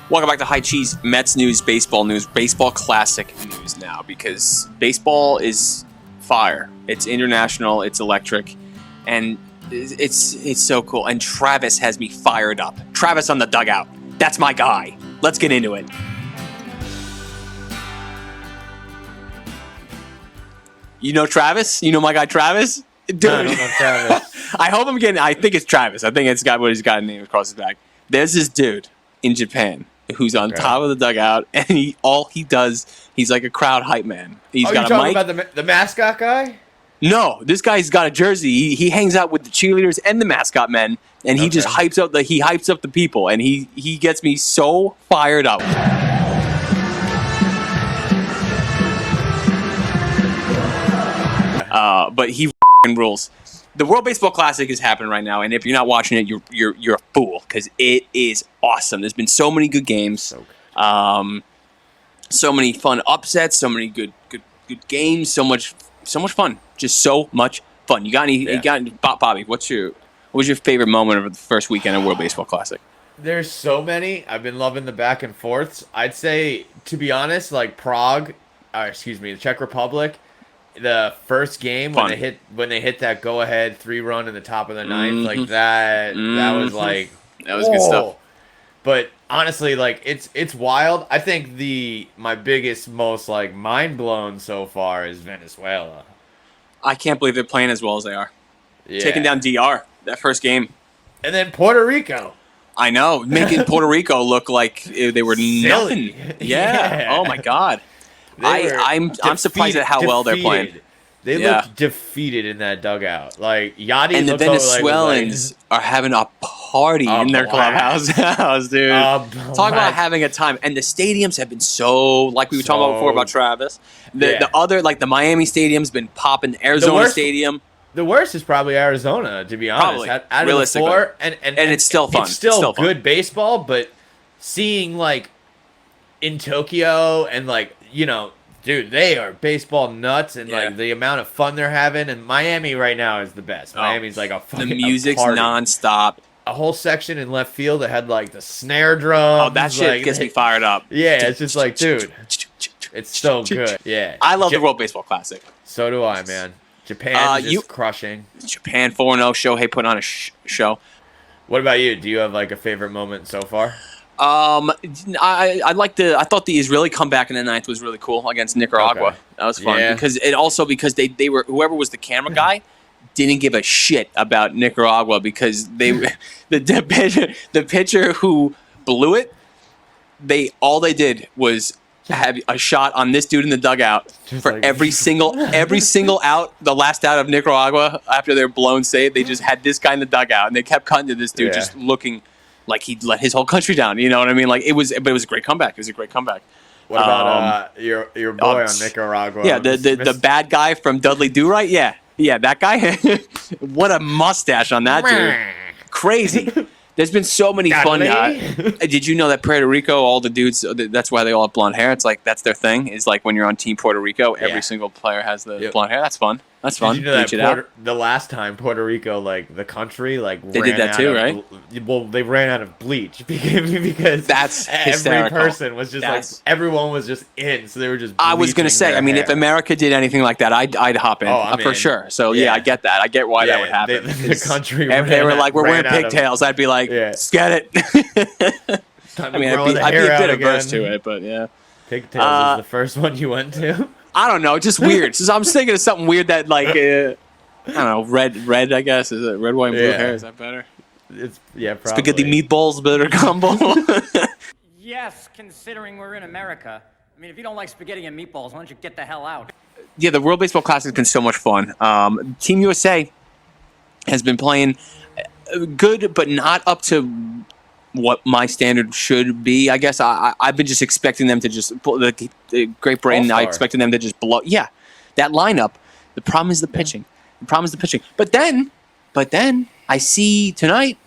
Welcome back to High Cheese Mets news, baseball classic news now, because baseball is fire. It's international, it's electric, and it's so cool. And Travis has me fired up. Travis on the dugout. That's my guy. Let's get into it. You know Travis? You know my guy Travis? Dude. I don't know Travis. I think it's Travis. I think it's got what he's got a name across his back. There's this dude in Japan who's on top of the dugout, and he's like a crowd hype man. He's got a mic. Talking about the mascot guy? No, this guy's got a jersey. He hangs out with the cheerleaders and the mascot men, and he just hypes up the people, and he gets me so fired up. But he rules. The World Baseball Classic is happening right now, and if you're not watching it, you're a fool, because it is awesome. There's been so many good games, so many fun upsets, so many good games, so much fun, just so much fun. You got any? Bobby? What was your favorite moment of the first weekend of World Baseball Classic? There's so many. I've been loving the back and forths. I'd say, to be honest, like the Czech Republic. The first game when they hit that go ahead 3-run in the top of the ninth, like that was like that was good stuff. But honestly, like it's wild. I think my biggest, most like mind blown so far is Venezuela. I can't believe they're playing as well as they are. Yeah. Taking down DR that first game, and then Puerto Rico. I know, making Puerto Rico look like they were silly. Nothing. Yeah. Oh my God. I'm surprised at how well they're playing. They look defeated in that dugout. Like Yachty and the Venezuelans are having a party in their clubhouse, dude. Talk about having a time. And the stadiums have been so, like we were talking about before about Travis. The other, like the Miami stadium's been popping. Arizona Stadium. The worst is probably Arizona, to be honest. Probably, out of the four, and it's still fun. It's still good baseball, but seeing like in Tokyo and like, dude, they are baseball nuts, and like the amount of fun they're having. And Miami right now is the best. Miami's like the music's nonstop. A whole section in left field that had like the snare drum. Oh, that shit gets me fired up. Yeah, it's just like, dude, it's so good. Yeah, I love the World Baseball Classic. So do I, man. Japan just crushing. Japan 4-0. Shohei put on a show. What about you? Do you have like a favorite moment so far? I thought the Israeli comeback in the ninth was really cool against Nicaragua. Okay. That was fun because they were, whoever was the camera guy didn't give a shit about Nicaragua, because the pitcher who blew it, all they did was have a shot on this dude in the dugout for like, every single out, the last out of Nicaragua after their blown save. They just had this guy in the dugout, and they kept cutting to this dude just looking like he'd let his whole country down. You know what I mean? Like it was a great comeback. It was a great comeback. What about your boy on Nicaragua? Yeah, the bad guy from Dudley Do-Right. Yeah, that guy. What a mustache on that dude! Crazy. There's been so many fun. Did you know that Puerto Rico, all the dudes, that's why they all have blonde hair? It's like that's their thing. Is like when you're on Team Puerto Rico, every single player has the blonde hair. That's fun. That's fun. Did you know that the last time Puerto Rico, like the country, like they did that too, right? Well, they ran out of bleach because that's every hysterical. person was just like everyone was just in, so they were just. I was gonna say, I mean, if America did anything like that, I'd hop in for sure. So yeah, I get that. I get why that would happen. The country. If they were like, we're wearing pigtails, I'd be like, let's get it. I mean, I'd be a bit averse to it, but yeah. Pigtails is the first one you went to. I don't know, just weird. So I'm thinking of something weird that like I don't know, red. I guess is it red, white, and blue hair? Is that better? It's probably. Spaghetti meatballs, better combo. Yes, considering we're in America. I mean, if you don't like spaghetti and meatballs, why don't you get the hell out? Yeah, the World Baseball Classic has been so much fun. Team USA has been playing good, but not up to what my standard should be. I guess I've been just expecting them to just pull the Great Britain. I expected them to just blow. Yeah, that lineup. The problem is the pitching. But then I see tonight.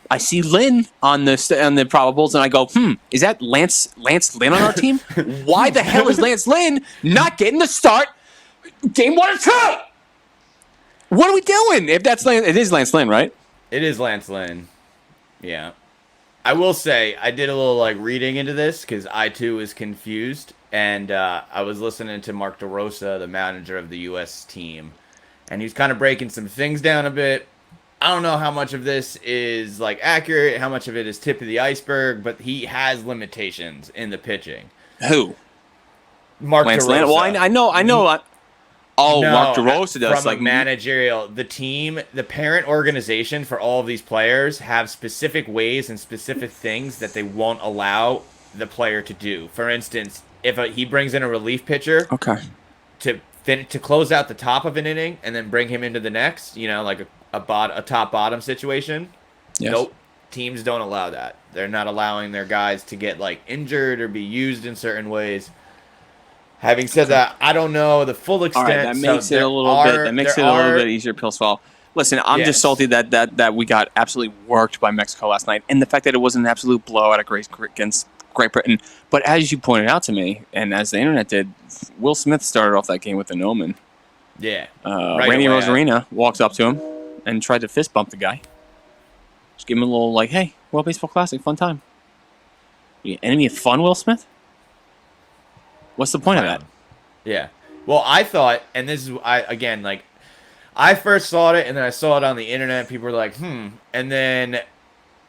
I see Lynn on the probables, and I go, is that Lance Lynn on our team? Why the hell is Lance Lynn not getting the start? Game 1 or 2. What are we doing? If that's Lance, it is Lance Lynn, right? It is Lance Lynn. Yeah. I will say I did a little like reading into this because I too was confused, and I was listening to Mark DeRosa, the manager of the U.S. team, and he's kind of breaking some things down a bit. I don't know how much of this is like accurate, how much of it is tip of the iceberg, but he has limitations in the pitching. Who? Mark Lance DeRosa. Land? Well, I know. Oh, No, Mark DeRosa does. From Like a managerial, the team, the parent organization for all of these players have specific ways and specific things that they won't allow the player to do. For instance, if he brings in a relief pitcher, okay, to close out the top of an inning and then bring him into the next, like a top bottom situation. Yes. Nope, teams don't allow that. They're not allowing their guys to get like injured or be used in certain ways. Having said that, I don't know the full extent. All right, that makes it a little bit. That makes it a little bit easier pill to swallow. Listen, I'm just salty that we got absolutely worked by Mexico last night, and the fact that it was an absolute blowout against Great Britain. But as you pointed out to me, and as the internet did, Will Smith started off that game with an omen. Yeah. Randy Rosarina walks up to him and tried to fist bump the guy. Just give him a little like, "Hey, World Baseball Classic, fun time." You enemy of fun, Will Smith? What's the point of that? Yeah. Well, I thought, and this is I first saw it, and then I saw it on the internet. People were like, and then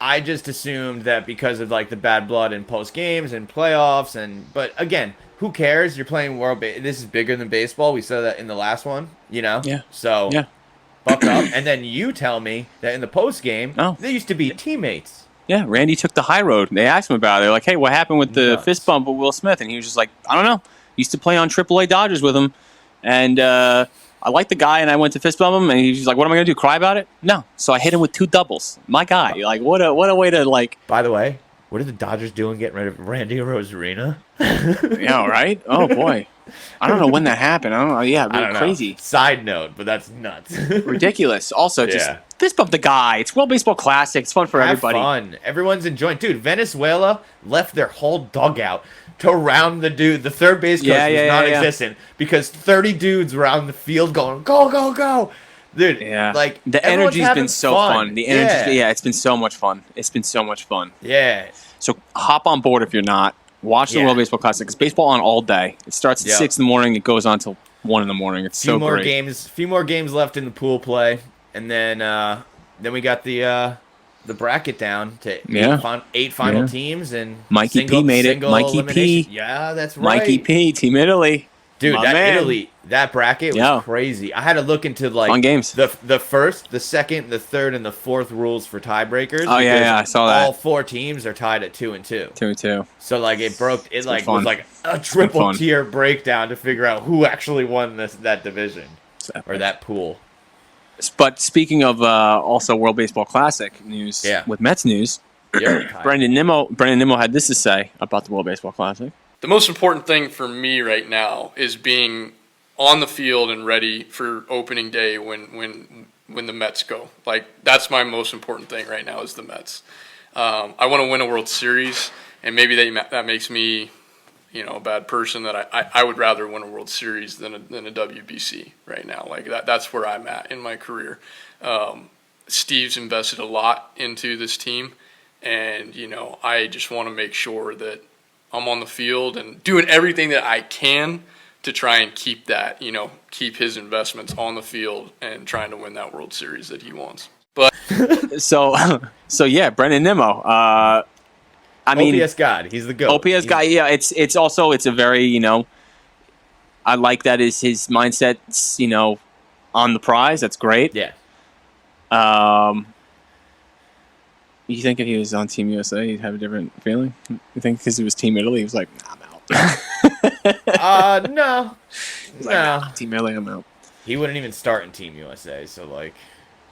I just assumed that because of like the bad blood in post games and playoffs, but again, who cares? You're playing this is bigger than baseball. We saw that in the last one, Yeah. So yeah, buck up. And then you tell me that in the post game, they used to be teammates. Yeah, Randy took the high road. They asked him about it. They're like, "Hey, what happened with the fist bump with Will Smith?" And he was just like, "I don't know. Used to play on AAA Dodgers with him, and I liked the guy, and I went to fist bump him, and he's like, what am I gonna do? Cry about it? No. So I hit him with 2 doubles. My guy. Like, what a way to like. By the way, what are the Dodgers doing getting rid of Randy Rosarina? Yeah, right. Oh boy, I don't know when that happened. I don't know. Yeah, really crazy. Side note, but that's nuts. Ridiculous. Also, just fist bump the guy. It's World Baseball Classic. It's fun for everybody. Fun. Everyone's enjoying. Dude, Venezuela left their whole dugout to round the dude. The third base coach was non-existent because 30 dudes were on the field going, go, go, go. Dude, like the energy's been so fun. The energy, it's been so much fun. It's been so much fun. Yeah. So hop on board if you're not. Watch the World Baseball Classic. It's baseball on all day. It starts at 6 in the morning. It goes on till 1 in the morning. It's so great. Few more games left in the pool play, and then we got the bracket down to 8 final teams, and Mikey P made it. Mikey P. Yeah, that's right. Mikey P. Team Italy. Dude, that bracket was crazy. I had to look into like fun games. The first, the second, the third, and the fourth rules for tiebreakers. Oh yeah, I saw that. All 4 teams are tied at 2-2. 2-2. So like it was like a triple tier breakdown to figure out who actually won that division or that pool. But speaking of also World Baseball Classic news, with Mets news, Brendan Nimmo had this to say about the World Baseball Classic. The most important thing for me right now is being on the field and ready for opening day when the Mets go. Like, that's my most important thing right now is the Mets. I want to win a World Series, and maybe that makes me, a bad person. That I would rather win a World Series than a WBC right now. Like that's where I'm at in my career. Steve's invested a lot into this team, and I just want to make sure that I'm on the field and doing everything that I can to try and keep that, keep his investments on the field and trying to win that World Series that he wants. But so yeah, Brendan Nimmo. I mean, OPS God, he's the GOAT. OPS guy, yeah. It's a very I like that is his mindset. On the prize. That's great. Yeah. You think if he was on Team USA, he'd have a different feeling? You think because he was Team Italy, he was like, nah, I'm out. No. Like, Team Italy, I'm out. He wouldn't even start in Team USA, so, like,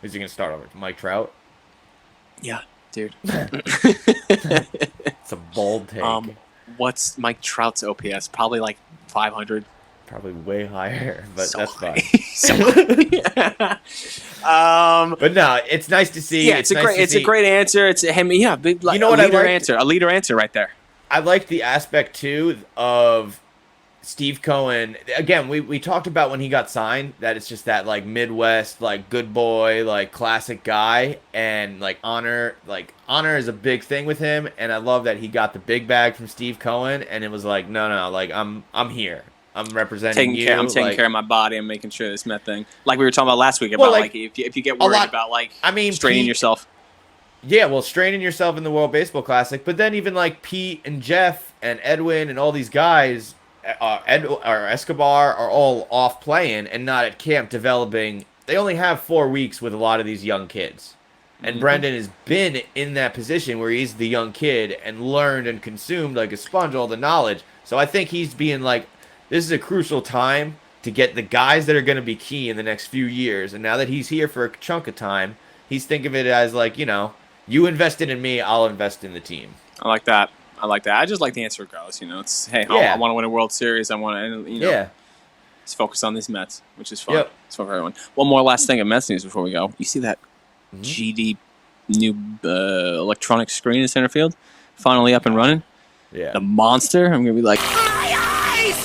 who's he going to start over? Mike Trout? Yeah, dude. It's a bold take. What's Mike Trout's OPS? Probably like 500. Probably way higher, but so that's high. Fine. But no, it's nice to see. Yeah, it's a great answer. It's him. Yeah, big, like, a leader answer right there. I like the aspect too of Steve Cohen, again, we talked about when he got signed that it's just that like Midwest, like good boy, like classic guy, and like honor is a big thing with him. And I love that he got the big bag from Steve Cohen, and it was like, no, like I'm here. I'm representing you. I'm taking care of my body. I'm making sure this Met thing, like we were talking about last week, about like if you get worried about like straining yourself. Yeah, well, straining yourself in the World Baseball Classic, but then even like Pete and Jeff and Edwin and all these guys, Escobar are all off playing and not at camp developing. They only have 4 weeks with a lot of these young kids. And Brendan has been in that position where he's the young kid and learned and consumed like a sponge all the knowledge. So I think he's being like, this is a crucial time to get the guys that are going to be key in the next few years. And now that he's here for a chunk of time, he's thinking of it as like, you invested in me, I'll invest in the team. I like that. I just like the answer regardless. It's, hey, I want to win a World Series. I want to, let's focus on these Mets, which is fun. Yep. It's fun for everyone. One more last thing of Mets news before we go. You see that GD new electronic screen in center field? Finally up and running? Yeah. The monster. I'm going to be like, my eyes!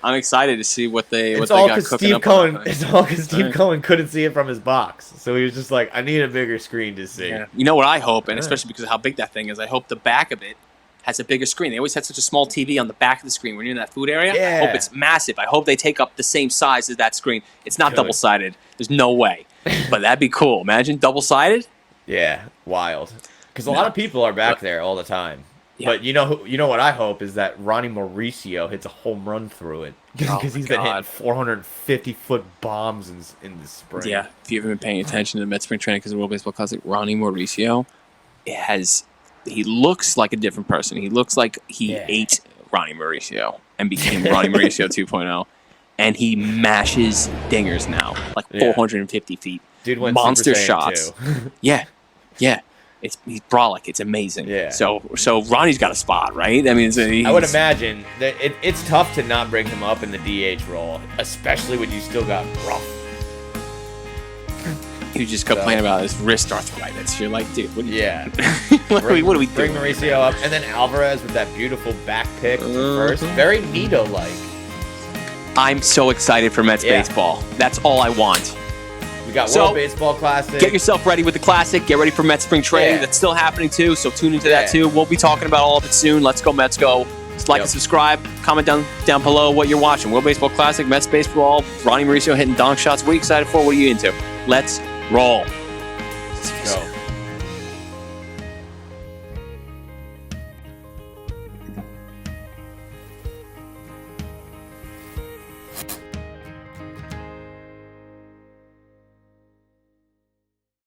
I'm excited to see what they got cooking up. It's all because Steve Cohen couldn't see it from his box. So he was just like, I need a bigger screen to see. Yeah. You know what I hope, and especially because of how big that thing is, I hope the back of it has a bigger screen. They always had such a small TV on the back of the screen when you're in that food area. Yeah. I hope it's massive. I hope they take up the same size as that screen. It's not double-sided. There's no way. But that'd be cool. Imagine double-sided. Yeah, wild. Because a lot of people are back there all the time. Yeah. But you know what I hope is that Ronnie Mauricio hits a home run through it because he's been hitting 450-foot bombs in the spring. Yeah, if you haven't been paying attention to the Mets spring training because of the World Baseball Classic, Ronnie Mauricio, he looks like a different person. He looks like he ate Ronnie Mauricio and became Ronnie Mauricio 2.0, and he mashes dingers now, like 450 feet. Dude went monster Super Saiyan shots. too. Yeah. He's brolic. It's amazing. Yeah. So Ronnie's got a spot, right? I mean, I would imagine that it's tough to not bring him up in the DH role, especially when you still got Ruff. You just complain about his wrist arthritis. You're like, dude, what are you what are we doing? Bring Mauricio up, and then Alvarez with that beautiful back pick to first. Very Nito-like. I'm so excited for Mets baseball. That's all I want. We got World Baseball Classic. Get yourself ready with the Classic. Get ready for Mets spring training. That's still happening too, so tune into that too. We'll be talking about all of it soon. Let's go, Mets go. Just like and subscribe. Comment down below what you're watching. World Baseball Classic, Mets baseball, Ronnie Mauricio hitting donk shots. What are you excited for? What are you into? Let's roll.